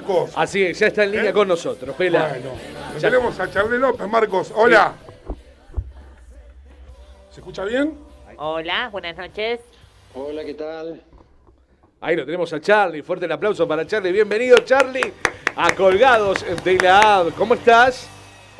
Marcos. Así es, ya está en línea con nosotros, Pela. Bueno, tenemos a Charlie López. Marcos, hola. ¿Se escucha bien? Hola, buenas noches. Hola, ¿qué tal? Ahí lo tenemos a Charlie. Fuerte el aplauso para Charlie. Bienvenido, Charlie, a Colgados de la A. ¿Cómo estás?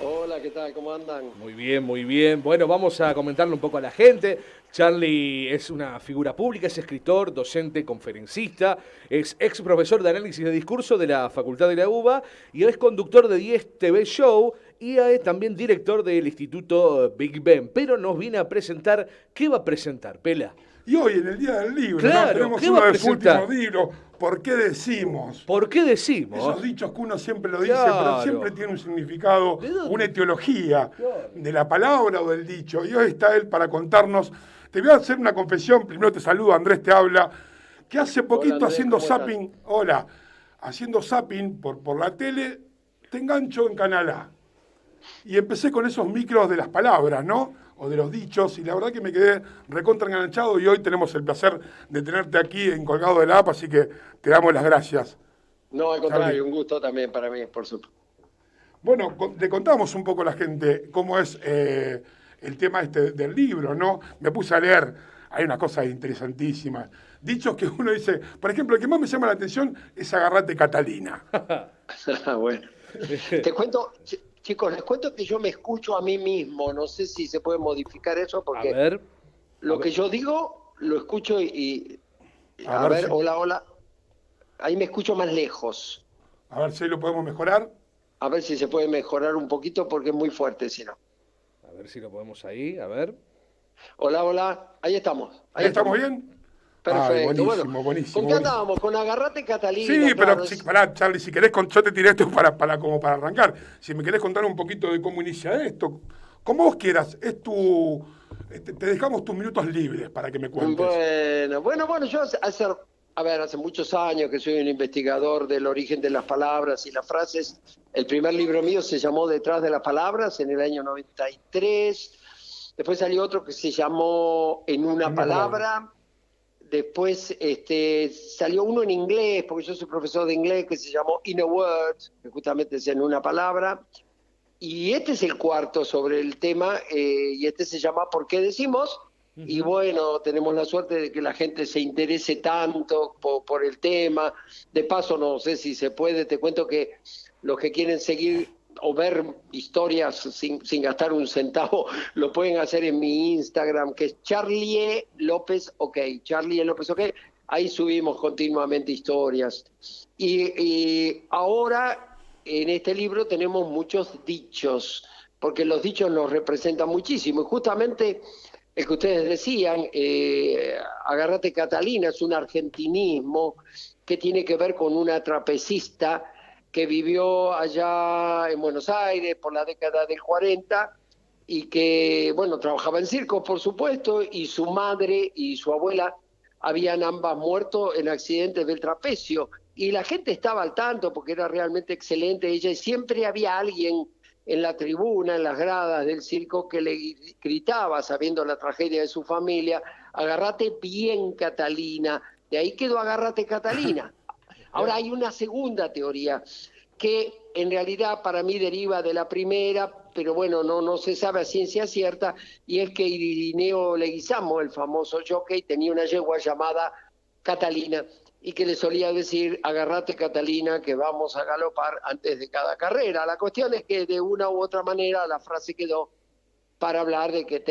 Hola, ¿qué tal? ¿Cómo andan? Muy bien, muy bien. Bueno, vamos a comentarle un poco a la gente. Charlie es una figura pública, es escritor, docente, conferencista, es ex profesor de análisis de discurso de la Facultad de la UBA y es conductor de 10 TV Show y es también director del Instituto Big Ben. Pero nos viene a presentar, ¿qué va a presentar, Pela? Y hoy, en el Día del Libro, Claro, ¿no? Tenemos ¿qué va uno a de sus presentar? últimos libros, ¿Por qué decimos? ¿Por qué decimos? Esos dichos que uno siempre lo dice, Claro. pero siempre tiene un significado, ¿De dónde? una etiología Claro. de la palabra o del dicho. Y hoy está él para contarnos. Te voy a hacer una confesión, primero te saludo, Andrés te habla, que hace poquito Andrés, haciendo ¿cómo zapping, haciendo zapping por la tele, te engancho en Canal A. Y empecé con esos micros de las palabras, ¿no? O de los dichos, y la verdad que me quedé recontra enganchado y hoy tenemos el placer de tenerte aquí en Colgado de la App, así que te damos las gracias. No, al contrario, Charlie. un gusto también para mí, por supuesto. Bueno, le contamos un poco a la gente cómo es el tema este del libro, ¿no? Me puse a leer, hay una cosa interesantísima. Dichos que uno dice, por ejemplo, el que más me llama la atención es Agarrate Catalina. Bueno, te cuento, chicos, les cuento que yo me escucho a mí mismo. No sé si se puede modificar eso A porque ver. lo que yo digo lo escucho y A a ver ver, si- hola. Ahí me escucho más lejos. A ver si lo podemos mejorar. A ver si se puede mejorar un poquito porque es muy fuerte, si no. A ver si lo podemos ahí, a ver. Hola. Ahí estamos. ¿Ahí estamos bien? Perfecto. Ay, buenísimo, Bueno, buenísimo. ¿con qué buenísimo. andábamos? Con Agarrate Catalina. Sí, claro, pero pará, Charlie, si querés, yo te tiré esto como para arrancar. Si me querés contar un poquito de cómo inicia esto, como vos quieras, te dejamos tus minutos libres para que me cuentes. Bueno, yo hace muchos años que soy un investigador del origen de las palabras y las frases. El primer libro mío se llamó Detrás de las palabras en el año 93. Después salió otro que se llamó En una palabra. Después salió uno en inglés, porque yo soy profesor de inglés, que se llamó In a Word, que justamente es en una palabra. Y este es el cuarto sobre el tema, y este se llama ¿Por qué decimos? Y bueno, tenemos la suerte de que la gente se interese tanto por el tema. De paso, no sé si se puede, te cuento que los que quieren seguir o ver historias sin gastar un centavo, lo pueden hacer en mi Instagram, que es Charlie López OK. Charlie López OK. Ahí subimos continuamente historias. Y ahora, en este libro tenemos muchos dichos, porque los dichos nos representan muchísimo. Y justamente el que ustedes decían, Agarrate Catalina, es un argentinismo que tiene que ver con una trapecista que vivió allá en Buenos Aires por la década del 40 y que, bueno, trabajaba en circo, por supuesto, y su madre y su abuela habían ambas muerto en accidentes del trapecio. Y la gente estaba al tanto porque era realmente excelente ella y siempre había alguien en la tribuna, en las gradas del circo, que le gritaba, sabiendo la tragedia de su familia, agárrate bien, Catalina. De ahí quedó Agárrate Catalina. Ahora hay una segunda teoría que en realidad para mí deriva de la primera, pero bueno, no se sabe a ciencia cierta, y es que Irineo Leguizamo, el famoso jockey, tenía una yegua llamada Catalina y que le solía decir, agárrate Catalina, que vamos a galopar antes de cada carrera. La cuestión es que de una u otra manera la frase quedó para hablar de que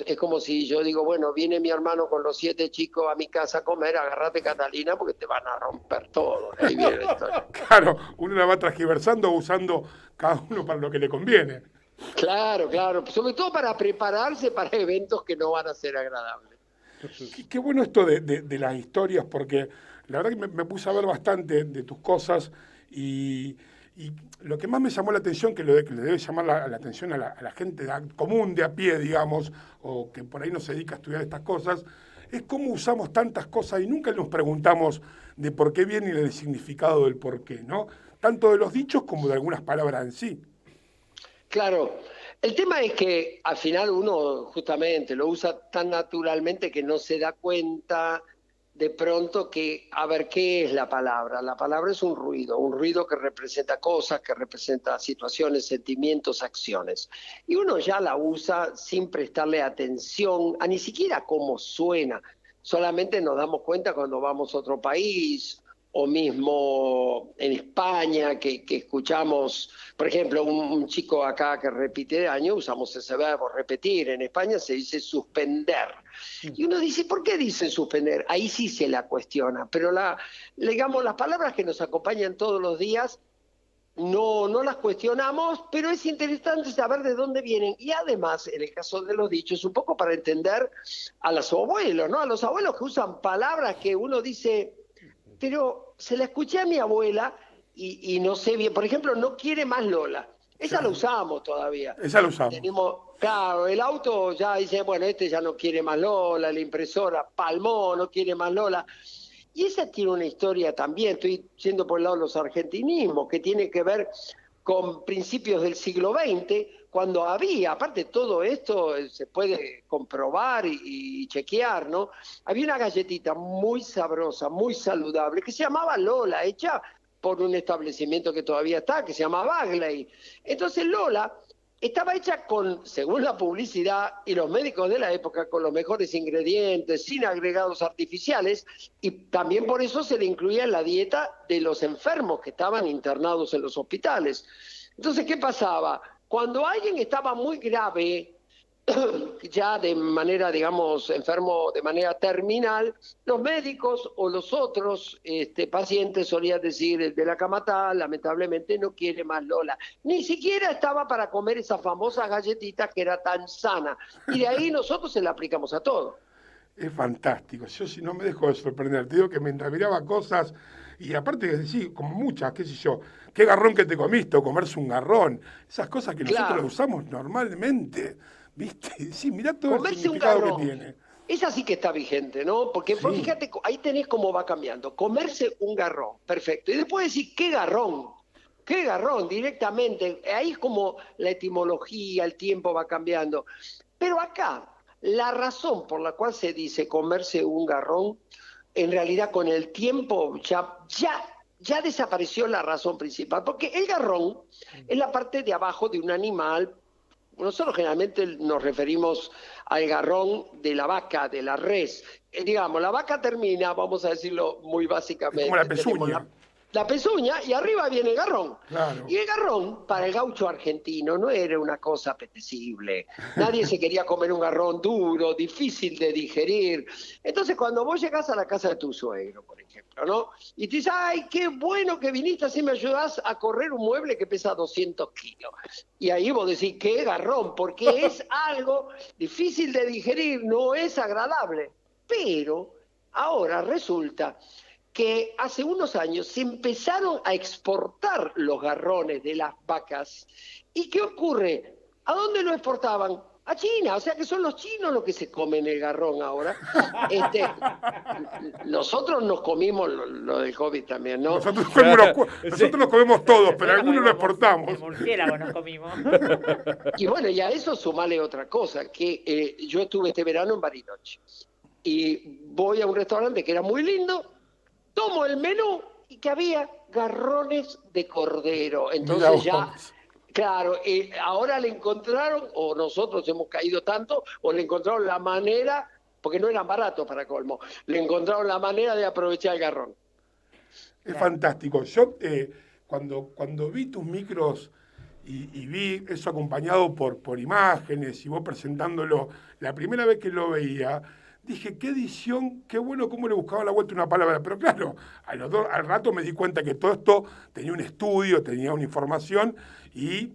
es como si yo digo, bueno, viene mi hermano con los 7 chicos a mi casa a comer, agárrate Catalina porque te van a romper todo. Ahí viene la historia. Claro, uno la va transgiversando, usando cada uno para lo que le conviene. Claro, sobre todo para prepararse para eventos que no van a ser agradables. Qué bueno esto de las historias, porque la verdad que me puse a ver bastante de tus cosas y lo que más me llamó la atención, que le debe llamar la atención a la gente común de a pie, digamos, o que por ahí no se dedica a estudiar estas cosas, es cómo usamos tantas cosas y nunca nos preguntamos de por qué viene y el significado del por qué, ¿no? Tanto de los dichos como de algunas palabras en sí. Claro, el tema es que al final uno justamente lo usa tan naturalmente que no se da cuenta de pronto que, a ver, ¿qué es la palabra? La palabra es un ruido que representa cosas, que representa situaciones, sentimientos, acciones. Y uno ya la usa sin prestarle atención a ni siquiera cómo suena. Solamente nos damos cuenta cuando vamos a otro país o mismo en España, que escuchamos, por ejemplo, un chico acá que repite de año, usamos ese verbo, repetir. En España se dice suspender. Y uno dice, ¿por qué dicen suspender? Ahí sí se la cuestiona, pero digamos, las palabras que nos acompañan todos los días no las cuestionamos, pero es interesante saber de dónde vienen. Y además, en el caso de los dichos, un poco para entender a los abuelos, ¿no? A los abuelos que usan palabras que uno dice, pero se la escuché a mi abuela y no sé bien. Por ejemplo, no quiere más Lola. Esa la usamos todavía. Esa la usamos. Claro, el auto ya dice, bueno, este ya no quiere más Lola, la impresora palmó, no quiere más Lola. Y esa tiene una historia también, estoy yendo por el lado de los argentinismos, que tiene que ver con principios del siglo XX, cuando había, aparte de todo esto, se puede comprobar y chequear, ¿no? Había una galletita muy sabrosa, muy saludable, que se llamaba Lola, hecha por un establecimiento que todavía está, que se llama Bagley. Entonces Lola estaba hecha con, según la publicidad y los médicos de la época, con los mejores ingredientes, sin agregados artificiales, y también por eso se le incluía en la dieta de los enfermos que estaban internados en los hospitales. Entonces, ¿qué pasaba? Cuando alguien estaba muy grave, ya de manera, digamos, enfermo de manera terminal, los médicos o los otros pacientes solían decir, el de la cama tal, lamentablemente no quiere más Lola. Ni siquiera estaba para comer esa famosa galletita que era tan sana. Y de ahí nosotros se la aplicamos a todo. Es fantástico. Yo si no me dejo de sorprender. Te digo que mientras miraba cosas, y aparte de decir, como muchas, qué sé yo, qué garrón que te comiste, o comerse un garrón. Esas cosas que nosotros Claro. usamos normalmente. ¿Viste? Sí, mirá todo el Comerse un significado que garrón. tiene. Esa sí que está vigente, ¿no? Porque Sí. fíjate, ahí tenés cómo va cambiando. Comerse un garrón, perfecto. Y después decir, ¿qué garrón? ¿Qué garrón? Directamente. Ahí es como la etimología, el tiempo va cambiando. Pero acá, la razón por la cual se dice comerse un garrón, en realidad con el tiempo ya desapareció la razón principal. Porque el garrón es la parte de abajo de un animal. Nosotros generalmente nos referimos al garrón de la vaca, de la res. Digamos, la vaca termina, vamos a decirlo muy básicamente. Es como la tenemos pezuña. la pezuña y arriba viene el garrón. Claro. Y el garrón, para el gaucho argentino, no era una cosa apetecible. Nadie se quería comer un garrón duro, difícil de digerir. Entonces, cuando vos llegás a la casa de tu suegro, por ejemplo, ¿no? Y te dices, ay, qué bueno que viniste, así me ayudás a correr un mueble que pesa 200 kilos. Y ahí vos decís, qué garrón, porque es algo difícil de digerir, no es agradable. Pero ahora resulta que hace unos años se empezaron a exportar los garrones de las vacas. ¿Y qué ocurre? ¿A dónde lo exportaban? A China, o sea que son los chinos los que se comen el garrón ahora. Nosotros nos comimos lo del COVID también, ¿no? Nosotros nos comemos todos, pero algunos lo exportamos. El murciélago nos comimos. Y bueno, y a eso sumale otra cosa, que yo estuve este verano en Bariloche y voy a un restaurante que era muy lindo, tomo el menú y que había garrones de cordero. Entonces ya, claro, ahora le encontraron, o nosotros hemos caído tanto, o le encontraron la manera, porque no eran baratos para colmo, le encontraron la manera de aprovechar el garrón. Es fantástico. Yo cuando vi tus micros y vi eso acompañado por imágenes y vos presentándolo, la primera vez que lo veía, dije, qué edición, qué bueno cómo le buscaba la vuelta una palabra. Pero claro, al rato me di cuenta que todo esto tenía un estudio, tenía una información y,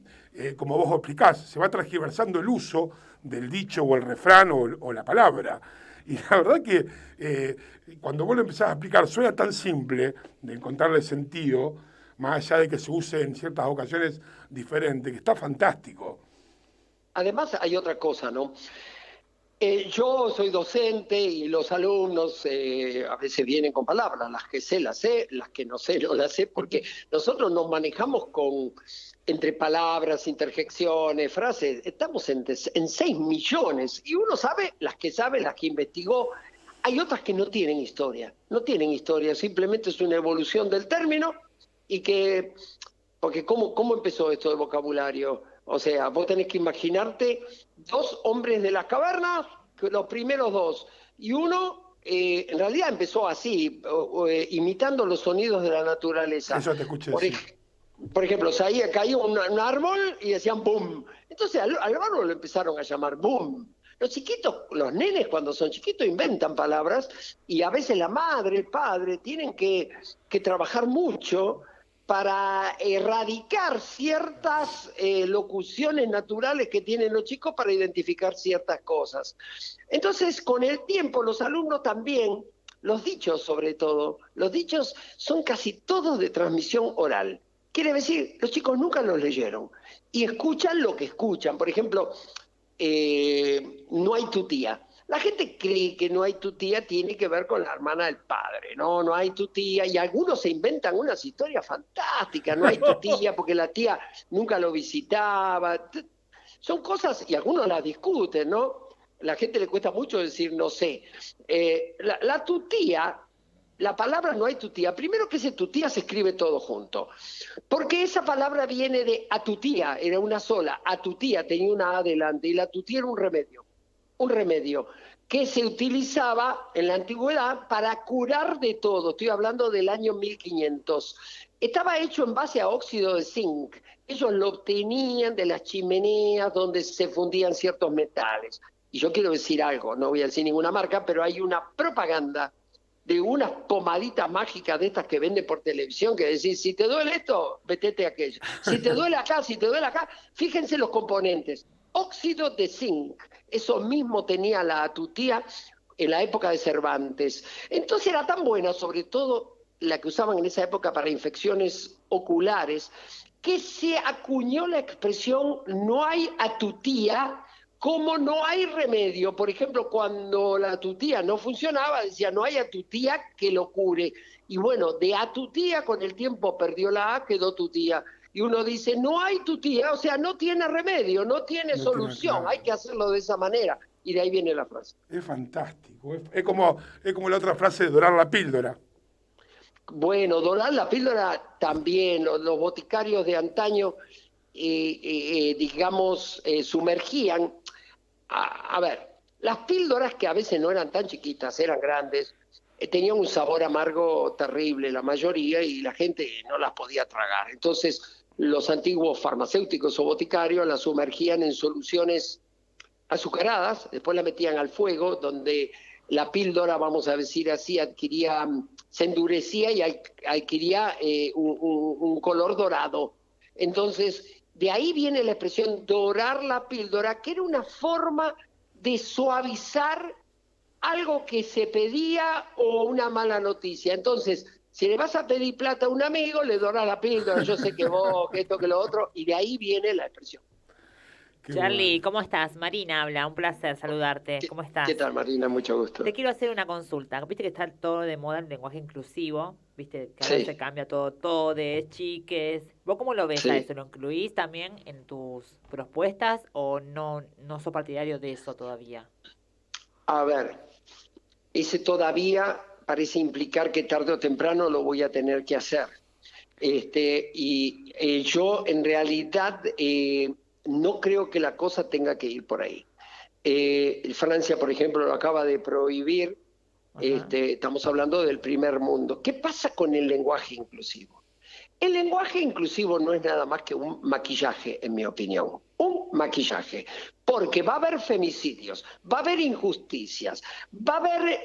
como vos explicás, se va transgiversando el uso del dicho o el refrán o la palabra. Y la verdad que cuando vos lo empezás a explicar suena tan simple de encontrarle sentido, más allá de que se use en ciertas ocasiones diferentes, que está fantástico. Además hay otra cosa, ¿no? Yo soy docente y los alumnos a veces vienen con palabras, las que sé, las que no sé, no las sé, porque nosotros nos manejamos entre palabras, interjecciones, frases, estamos en 6 millones y uno sabe, las que investigó. Hay otras que no tienen historia, simplemente es una evolución del término y que, porque ¿cómo empezó esto de vocabulario? O sea, vos tenés que imaginarte 2 hombres de las cavernas, los primeros 2, y uno en realidad empezó así, imitando los sonidos de la naturaleza. Eso te escuché Por, decir. por ejemplo, caía un árbol y decían boom. Entonces al árbol lo empezaron a llamar boom. Los chiquitos, los nenes cuando son chiquitos inventan palabras y a veces la madre, el padre tienen que trabajar mucho para erradicar ciertas locuciones naturales que tienen los chicos para identificar ciertas cosas. Entonces, con el tiempo, los alumnos también, los dichos sobre todo, los dichos son casi todos de transmisión oral. Quiere decir, los chicos nunca los leyeron y escuchan lo que escuchan. Por ejemplo, no hay tu tía. La gente cree que no hay tu tía tiene que ver con la hermana del padre, no hay tu tía, y algunos se inventan unas historias fantásticas, no hay tu tía porque la tía nunca lo visitaba. Son cosas, y algunos las discuten, ¿no? La gente le cuesta mucho decir no sé. La tu tía, la palabra no hay tu tía, primero que ese tu tía se escribe todo junto, porque esa palabra viene de a tu tía, era una sola, a tu tía tenía una A adelante, y la tu tía era un remedio que se utilizaba en la antigüedad para curar de todo. Estoy hablando del año 1500. Estaba hecho en base a óxido de zinc. Ellos lo obtenían de las chimeneas donde se fundían ciertos metales. Y yo quiero decir algo, no voy a decir ninguna marca, pero hay una propaganda de unas pomaditas mágicas de estas que venden por televisión que decís, si te duele esto, metete aquello. Si te duele acá, fíjense los componentes. Óxido de zinc, eso mismo tenía la tutía en la época de Cervantes. Entonces era tan buena, sobre todo la que usaban en esa época para infecciones oculares, que se acuñó la expresión no hay a tu tía como no hay remedio. Por ejemplo, cuando la tutía no funcionaba, decía no hay a tu tía que lo cure. Y bueno, de a tu tía con el tiempo perdió la A, quedó tu tía. Y uno dice, no hay tu tía, o sea, no tiene remedio, no tiene solución, claro. hay que hacerlo de esa manera. Y de ahí viene la frase. Es fantástico. Es como la otra frase de dorar la píldora. Bueno, dorar la píldora también, los boticarios de antaño, digamos, sumergían. A ver, las píldoras que a veces no eran tan chiquitas, eran grandes, tenían un sabor amargo terrible, la mayoría, y la gente no las podía tragar. Entonces, los antiguos farmacéuticos o boticarios las sumergían en soluciones azucaradas, después la metían al fuego, donde la píldora, vamos a decir así, se endurecía y adquiría un color dorado. Entonces, de ahí viene la expresión dorar la píldora, que era una forma de suavizar algo que se pedía o una mala noticia. Entonces, si le vas a pedir plata a un amigo, le doras la píldora, yo sé que vos, que esto, que lo otro, y de ahí viene la expresión. Qué Charlie, bueno. ¿cómo estás? Marina habla, un placer saludarte. ¿Cómo estás? ¿Qué tal, Marina? Mucho gusto. Te quiero hacer una consulta. Viste que está todo de moda el lenguaje inclusivo, viste que ahora Sí. se cambia todo de chiques. ¿Vos cómo lo ves a Sí. eso? ¿Lo incluís también en tus propuestas o no sos partidario de eso todavía? A ver, ese todavía parece implicar que tarde o temprano lo voy a tener que hacer. Yo en realidad no creo que la cosa tenga que ir por ahí. Francia, por ejemplo, lo acaba de prohibir. Ajá. Estamos hablando del primer mundo. ¿Qué pasa con el lenguaje inclusivo? El lenguaje inclusivo no es nada más que un maquillaje, en mi opinión. Un maquillaje. Porque va a haber femicidios, va a haber injusticias, va a haber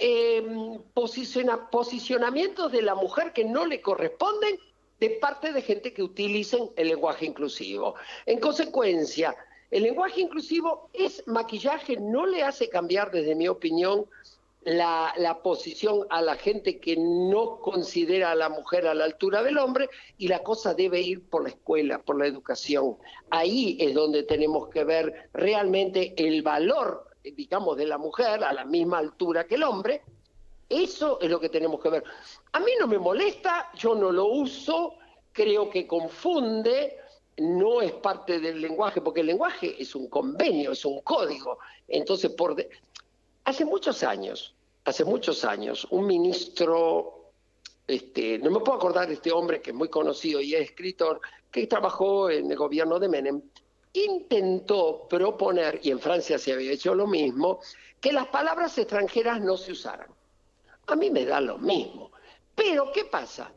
posicionamientos de la mujer que no le corresponden de parte de gente que utilicen el lenguaje inclusivo. En consecuencia, el lenguaje inclusivo es maquillaje, no le hace cambiar, desde mi opinión, la posición a la gente que no considera a la mujer a la altura del hombre, y la cosa debe ir por la escuela, por la educación. Ahí es donde tenemos que ver realmente el valor, digamos, de la mujer a la misma altura que el hombre. Eso es lo que tenemos que ver. A mí no me molesta, yo no lo uso, creo que confunde, no es parte del lenguaje, porque el lenguaje es un convenio, es un código. Entonces, hace muchos años, hace muchos años, un ministro, no me puedo acordar de este hombre que es muy conocido y es escritor, que trabajó en el gobierno de Menem, intentó proponer, y en Francia se había hecho lo mismo, que las palabras extranjeras no se usaran. A mí me da lo mismo. Pero, ¿qué pasa?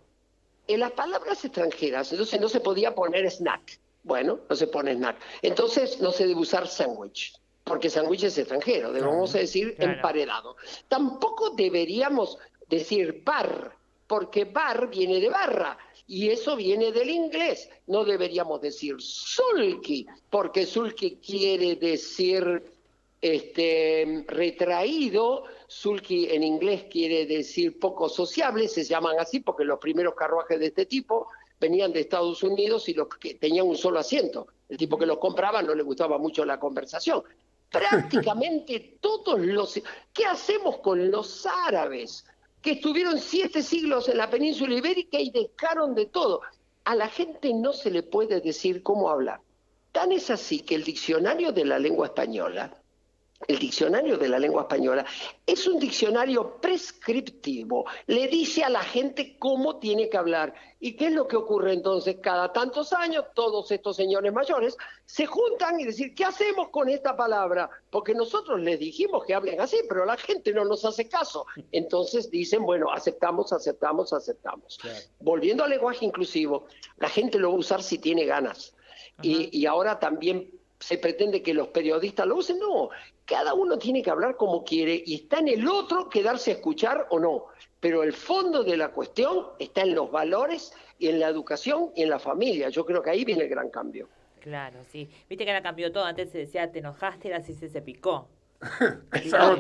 En las palabras extranjeras, entonces no se podía poner snack. Bueno, no se pone snack. Entonces no se debe usar sándwich, porque sándwich es extranjero, debemos decir emparedado. Tampoco deberíamos decir bar, porque bar viene de barra, y eso viene del inglés. No deberíamos decir sulky, porque sulky quiere decir retraído. Sulky en inglés quiere decir poco sociable, se llaman así porque los primeros carruajes de este tipo venían de Estados Unidos y los que tenían un solo asiento. El tipo que los compraba no le gustaba mucho la conversación. Prácticamente todos los... ¿Qué hacemos con los árabes? Que estuvieron 7 siglos en la península ibérica y dejaron de todo. A la gente no se le puede decir cómo hablar. Tan es así que el diccionario de la lengua española es un diccionario prescriptivo, le dice a la gente cómo tiene que hablar. ¿Y qué es lo que ocurre entonces? Cada tantos años todos estos señores mayores se juntan y decir, ¿qué hacemos con esta palabra? Porque nosotros les dijimos que hablen así, pero la gente no nos hace caso. Entonces dicen, bueno, aceptamos. Claro. Volviendo al lenguaje inclusivo, la gente lo va a usar si tiene ganas. Y ahora también se pretende que los periodistas lo usen. No, cada uno tiene que hablar como quiere y está en el otro quedarse a escuchar o no. Pero el fondo de la cuestión está en los valores y en la educación y en la familia. Yo creo que ahí viene el gran cambio. Claro, sí. Viste que ahora cambió todo. Antes se decía, te enojaste, ahora sí se picó. Esa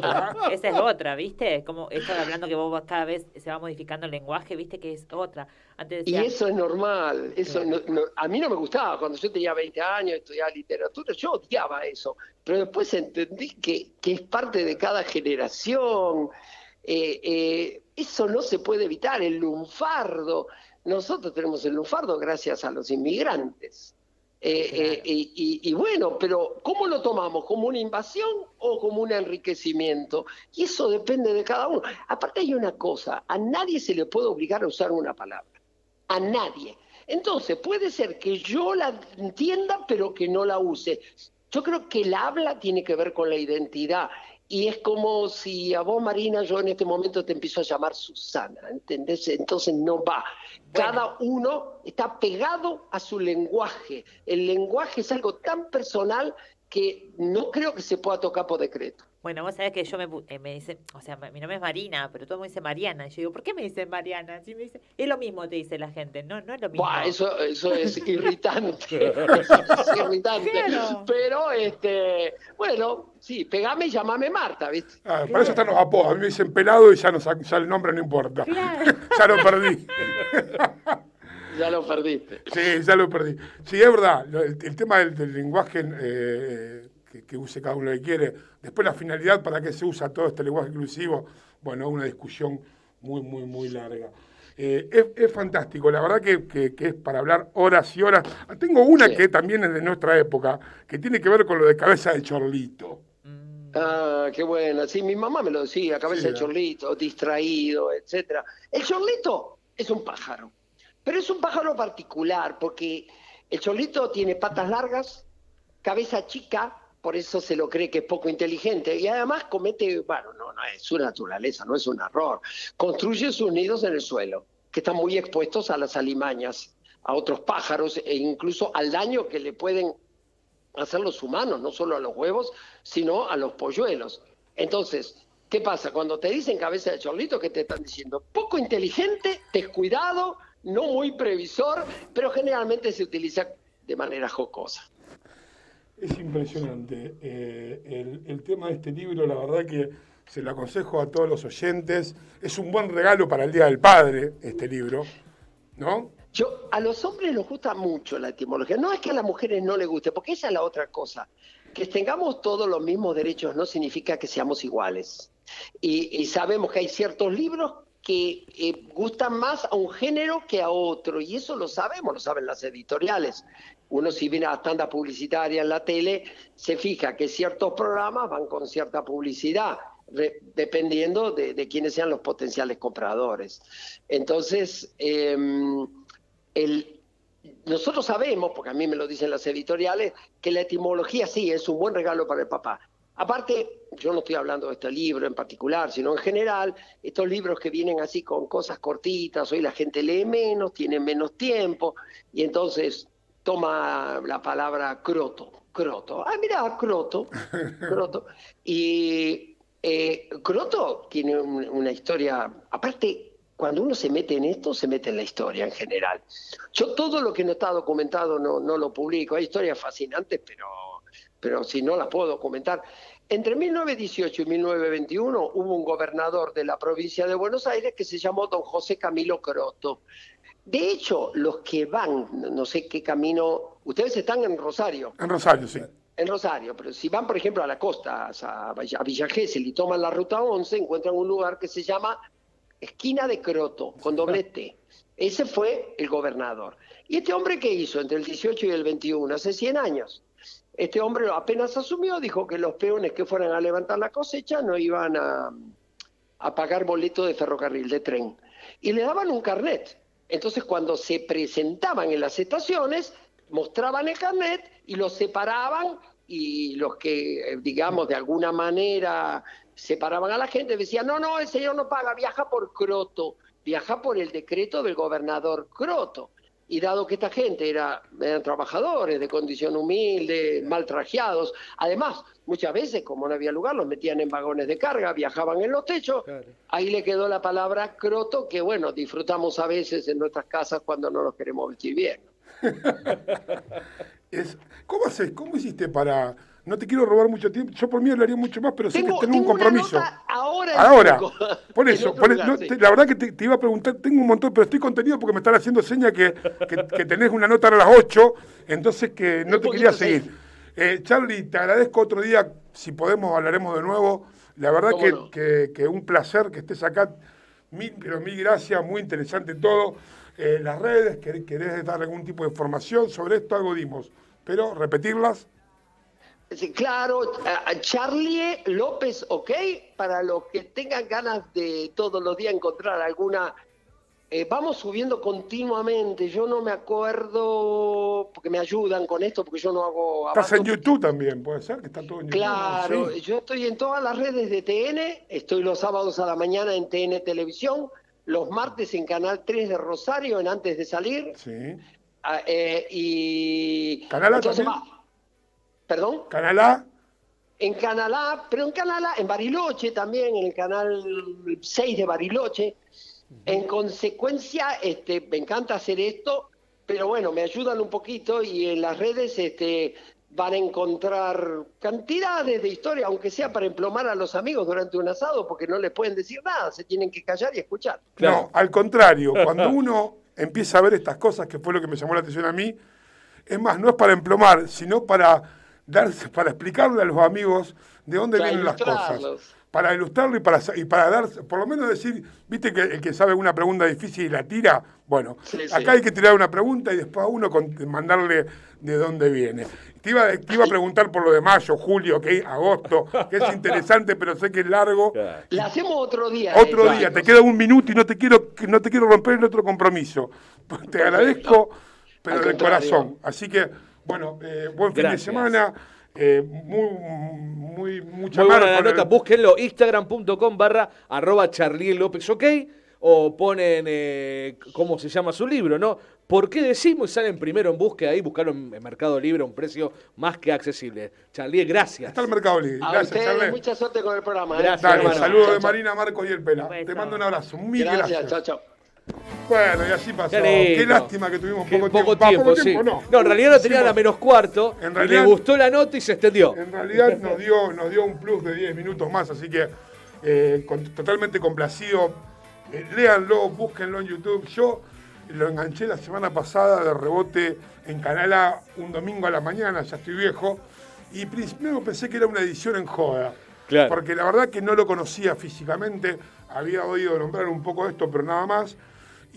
es otra, ¿viste? Como esto hablando que vos cada vez se va modificando el lenguaje, ¿viste? Que es otra. Antes decía, y eso es normal. Eso a mí no me gustaba. Cuando yo tenía 20 años, estudiaba literatura, yo odiaba eso. Pero después entendí que es parte de cada generación. Eso no se puede evitar. El lunfardo. Nosotros tenemos el lunfardo gracias a los inmigrantes. Y bueno, pero ¿cómo lo tomamos? ¿Como una invasión o como un enriquecimiento? Y eso depende de cada uno. Aparte hay una cosa, a nadie se le puede obligar a usar una palabra. A nadie. Entonces puede ser que yo la entienda pero que no la use. Yo creo que el habla tiene que ver con la identidad. Y es como si a vos, Marina, yo en este momento te empiezo a llamar Susana, ¿entendés? Entonces no va. Cada uno está pegado a su lenguaje. El lenguaje es algo tan personal que no creo que se pueda tocar por decreto. bueno, vos sabés que yo me dicen, o sea, mi nombre es Marina, pero todo el mundo dice Mariana. Y yo digo, ¿por qué me dicen Mariana? Si me dice, es lo mismo, te dice la gente. No, no es lo mismo. Buah, eso es irritante. Es irritante. Claro. Pero, bueno, sí, pegame y llamame Marta, ¿viste? Para eso están los apodos. A mí me dicen pelado y ya el nombre no importa. Claro. Ya lo perdí. Ya lo perdiste. Sí, ya lo perdí. Sí, es verdad. El tema del lenguaje que use cada uno lo que quiere. Después la finalidad para qué se usa todo este lenguaje inclusivo. Bueno, una discusión muy, muy, muy larga. Es fantástico. La verdad que es para hablar horas y horas. Tengo una que también es de nuestra época, que tiene que ver con lo de cabeza de chorlito. Ah, qué buena. Sí, mi mamá me lo decía, cabeza de chorlito, distraído, etcétera. El chorlito es un pájaro, pero es un pájaro particular porque el chorlito tiene patas largas, cabeza chica, por eso se lo cree que es poco inteligente y además comete, bueno, no es su naturaleza, no es un error. Construye sus nidos en el suelo, que están muy expuestos a las alimañas, a otros pájaros e incluso al daño que le pueden hacer los humanos, no solo a los huevos, sino a los polluelos. Entonces, ¿qué pasa? Cuando te dicen cabeza de chorlito, ¿qué te están diciendo? Poco inteligente, descuidado, no muy previsor, pero generalmente se utiliza de manera jocosa. Es impresionante. El tema de este libro, la verdad que se lo aconsejo a todos los oyentes. Es un buen regalo para el Día del Padre, este libro, ¿no? A los hombres nos gusta mucho la etimología. No es que a las mujeres no les guste, porque esa es la otra cosa. Que tengamos todos los mismos derechos no significa que seamos iguales. Y sabemos que hay ciertos libros que gustan más a un género que a otro. Y eso lo sabemos, lo saben las editoriales. Uno si viene a la tanda publicitaria en la tele, se fija que ciertos programas van con cierta publicidad. dependiendo de quiénes sean los potenciales compradores. Entonces, nosotros sabemos, porque a mí me lo dicen las editoriales, que la etimología sí es un buen regalo para el papá. Aparte, yo no estoy hablando de este libro en particular, sino en general, estos libros que vienen así con cosas cortitas, hoy la gente lee menos, tiene menos tiempo, y entonces toma la palabra croto. Ah, mira, croto. Y croto tiene una historia, aparte, cuando uno se mete en esto, se mete en la historia en general. Yo todo lo que no está documentado no lo publico. Hay historias fascinantes, pero si no las puedo documentar. Entre 1918 y 1921 hubo un gobernador de la provincia de Buenos Aires que se llamó don José Camilo Croto. De hecho, los que van, no sé qué camino, ustedes están en Rosario. En Rosario, sí. En Rosario, pero si van, por ejemplo, a la costa, a Villa Gesell y toman la ruta 11, encuentran un lugar que se llama Esquina de Croto, con doble T. Ese fue el gobernador. ¿Y este hombre qué hizo entre el 18 y el 21? Hace 100 años. Este hombre apenas asumió, dijo que los peones que fueran a levantar la cosecha no iban a pagar boleto de ferrocarril, de tren. Y le daban un carnet. Entonces, cuando se presentaban en las estaciones, mostraban el carnet y los separaban, y los que, digamos, de alguna manera separaban a la gente, decían, no, el señor no paga, viaja por Croto, viaja por el decreto del gobernador Croto. Y dado que esta gente eran trabajadores de condición humilde, mal trajeados, además, muchas veces, como no había lugar, los metían en vagones de carga, viajaban en los techos, claro. Ahí le quedó la palabra croto, que bueno, disfrutamos a veces en nuestras casas cuando no nos queremos vestir bien. ¿Cómo hiciste para...? No te quiero robar mucho tiempo, yo por mí hablaría mucho más, pero sé que tengo un compromiso. Ahora. Por eso, lugar, sí. La verdad que te iba a preguntar, tengo un montón, pero estoy contenido porque me están haciendo señas que tenés una nota a las 8, entonces que no te quería seguir. Charly, te agradezco otro día, si podemos hablaremos de nuevo. La verdad que un placer que estés acá, pero mil gracias, muy interesante todo. Las redes, ¿querés dar algún tipo de información sobre esto? Algo dimos, pero repetirlas. Sí, claro, Charlie López, ok, para los que tengan ganas de todos los días encontrar alguna, vamos subiendo continuamente, yo no me acuerdo, porque me ayudan con esto, porque yo no hago... Estás en YouTube también, puede ser, que está todo en YouTube. Claro, sí. Yo estoy en todas las redes de TN, estoy los sábados a la mañana en TN Televisión, los martes en Canal 3 de Rosario, en Antes de Salir. Sí. Y... ¿Canal A entonces, también? ¿Perdón? ¿Canal A? En Canal A, pero en Canal A, en Bariloche también, en el Canal 6 de Bariloche. En consecuencia, me encanta hacer esto, pero bueno, me ayudan un poquito y en las redes van a encontrar cantidades de historias, aunque sea para emplomar a los amigos durante un asado, porque no les pueden decir nada, se tienen que callar y escuchar. Claro. No, al contrario, cuando uno empieza a ver estas cosas, que fue lo que me llamó la atención a mí, es más, no es para emplomar, sino para explicarle a los amigos de dónde vienen las cosas. Para ilustrarlo y para dar, por lo menos decir, viste que el que sabe una pregunta difícil y la tira, bueno, sí. Acá hay que tirar una pregunta y después a uno mandarle de dónde viene. Te iba a preguntar por lo de mayo, julio, agosto, que es interesante, pero sé que es largo. La hacemos otro día. Otro día, te queda un minuto y no te quiero romper el otro compromiso. Te agradezco, pero de corazón. Así que, bueno, buen fin de semana. Mucha muy buena la nota, búsquenlo, instagram.com/charlielopez, ok, o ponen, ¿cómo se llama su libro, no? ¿Por qué decimos? Y salen primero en búsqueda ahí, buscarlo en Mercado Libre a un precio más que accesible. Charlie, gracias. Está el Mercado Libre. Gracias, Charlie. Mucha suerte con el programa. Gracias, Dale, saludos de Marina, Marcos y el Pela. Te mando un abrazo. Mil gracias. Chao. Bueno, y así pasó. Qué lástima que tuvimos poco tiempo. Sí. No, en realidad lo tenía a la -4. En realidad, le gustó la nota y se extendió. En realidad nos dio un plus de 10 minutos más, así que totalmente complacido. Léanlo, búsquenlo en YouTube. Yo lo enganché la semana pasada de rebote en Canal A un domingo a la mañana, ya estoy viejo, y primero pensé que era una edición en joda. Claro. Porque la verdad que no lo conocía físicamente, había oído nombrar un poco de esto, pero nada más.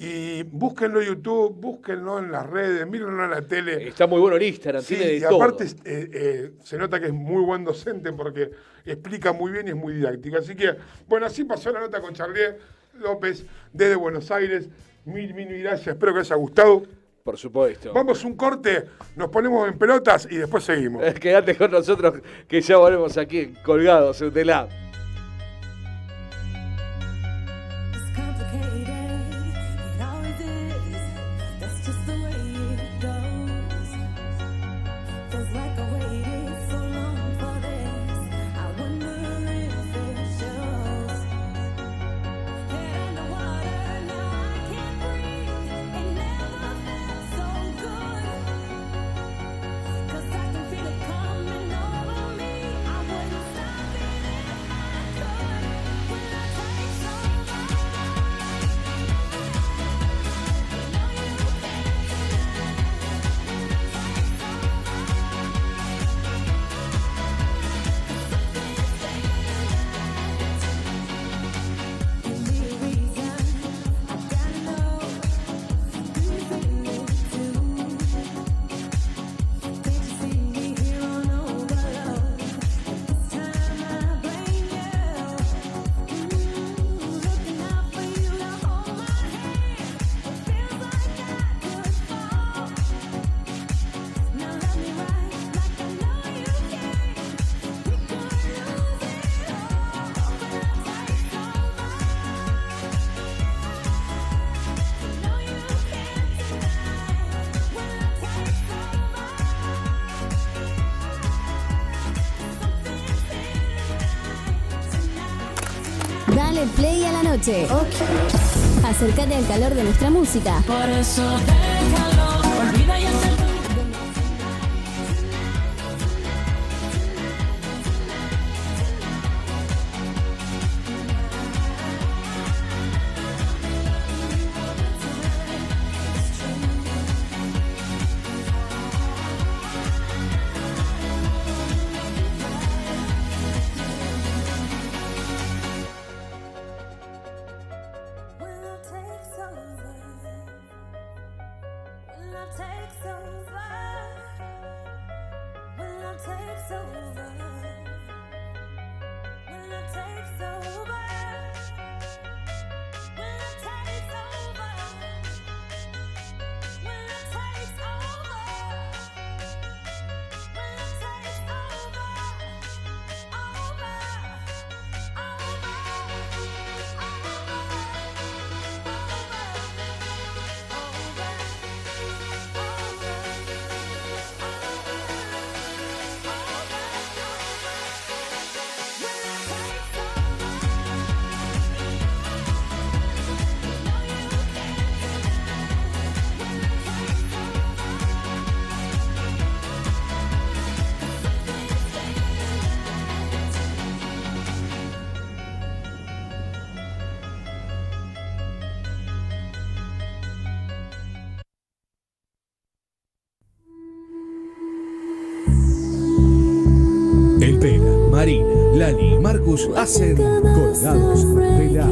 Y búsquenlo en YouTube, búsquenlo en las redes, mírenlo en la tele. Está muy bueno en Instagram, Sí, tiene de y todo. aparte se nota que es muy buen docente porque explica muy bien y es muy didáctico. Así que, bueno, así pasó la nota con Charlie López desde Buenos Aires. Mil gracias, espero que les haya gustado. Por supuesto. Vamos un corte, nos ponemos en pelotas y después seguimos. Quédate con nosotros que ya volvemos aquí colgados en Tela. Dale play a la noche. Okay. Acércate al calor de nuestra música. Por eso déjalo, olvida y hacer. El Pela, Marina, Lali y Marcus hacen Colgados de la...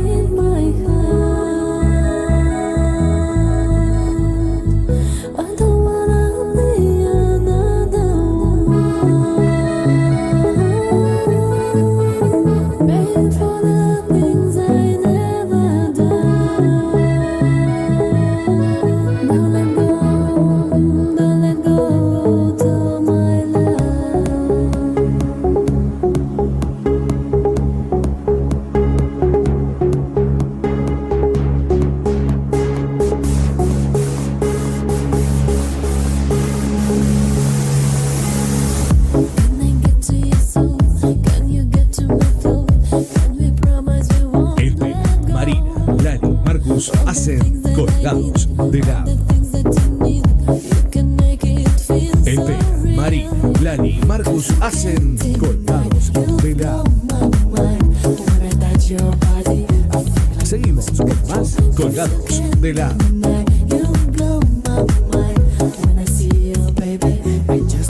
Hacen Colgados de la... El Pela, Marina, Lali y Marcus hacen Colgados de la... Seguimos con más Colgados de la...